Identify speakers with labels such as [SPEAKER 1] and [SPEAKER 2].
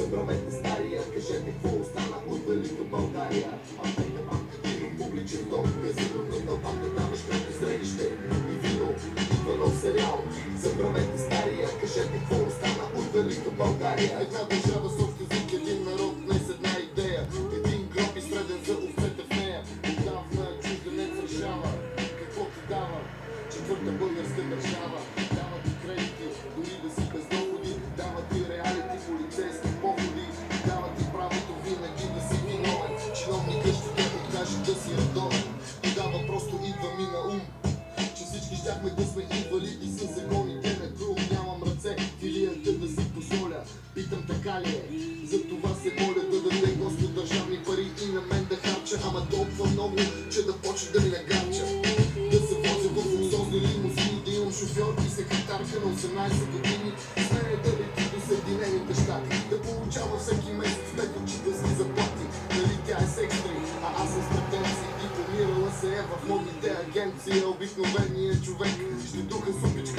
[SPEAKER 1] Забравете стария, кажете какво остана от велика България. Публичен дом, казино, на тълпата даваш като зрелище и вино, идва нов сериал. Забравете стария, кажете какво остана от велика България. Една държава с общ език, един народ, днес една идея. Един гроб и среден за овцете в нея. Отдавна чужденец решава какво ти дава четвърта българска държава. Дава ти кредити, дори да си без доходи. Дава ти реалити, полицейски походи. Дава ти правото винаги да си виновен. Чиновникът ще те откаже да си редовен. Тогава просто идва ми на ум, че всички щяхме да сме инвалиди с законите на Крум. Нямам ръце, филията да си позволя. Питам така ли е? Затова се моля да даде Господ държавни пари и на мен да харча. Ама толкова много, че да почне да ми нагарча. Да се возя в луксозни лимузини, да имам шофьор и секретарка на 18 години. С мене да лети до Съединените щати, да получава всеки месец 5 учителски заплати. Нали тя е секстри, а аз съм с претенции. Дипломирала се е в модните агенции. Обикновеният човек ще духа супичка.